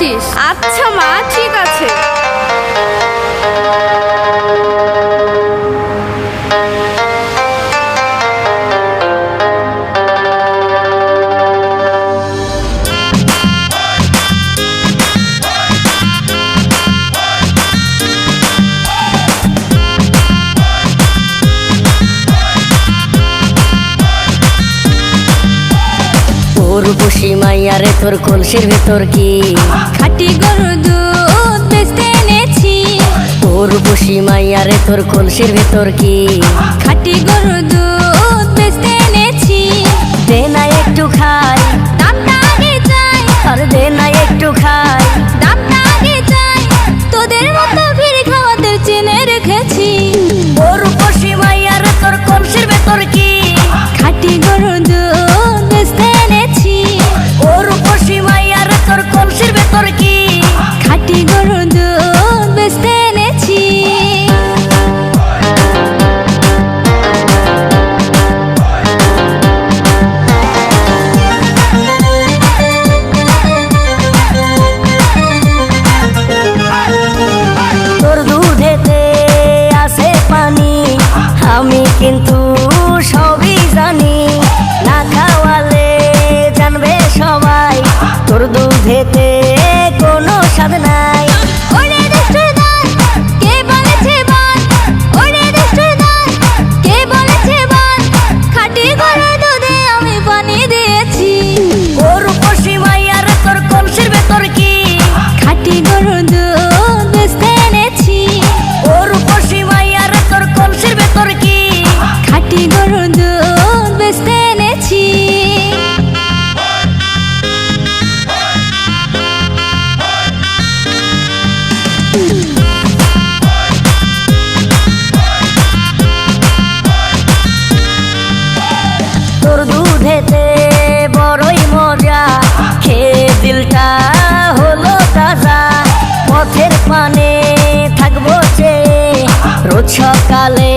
বলছিস? আচ্ছা মা, ঠিক আছে। রূপসী মাইয়ারে তোর কলসির ভেতর কি খাঁটি গরুর দুধ বেচতে এনেছি। ও রূপসী মাইয়ারে তোর কলসির ভেতর কি খাঁটি গরুর দুধ বেচতে এনেছি। দে না একটু খাই, দামটা আগে চাই। আর দে না একটু খাই, দামটা আগে চাই। তোদের মতো ভিড় খাওয়াতে চেনে রেখেছি। ও রূপসী মাইয়ারে তোর কলসির ভেতর কি খাঁটি গরুর দুধ বেচতে এনেছি। ও রূপসী মাইয়ারে তোর কলসির ভেতর কি খাঁটি গরুর দুধ বেচতে এনেছি। তোর দুধেতে আছে পানি, আমি কিন্তু সবই জানি। না খাওয়ালে জানবে সবাই তোর দুধেতে কোনো স্বাদ নাই। ওরে দুষ্টুর দল, কে বলেছে বল? ওরে দুষ্টুর দল, কে বলেছে বল? খাঁটি গরুর দুধে আমি পানি দিয়েছি। ও রূপসী মাইয়ারে তোর কলসির ভেতর কি খাঁটি গরুর দুধ বেচতে এনেছি। ও রূপসী মাইয়ারে তোর কলসির ভেতর কি খাঁটি গরুর দুধ বেচতে এনেছি। তোর দুধেতে বড়ই মজা, খেয়ে দিলটা হলো তাজা। পথের পানে থাকবো চেয়ে রোজ সকালে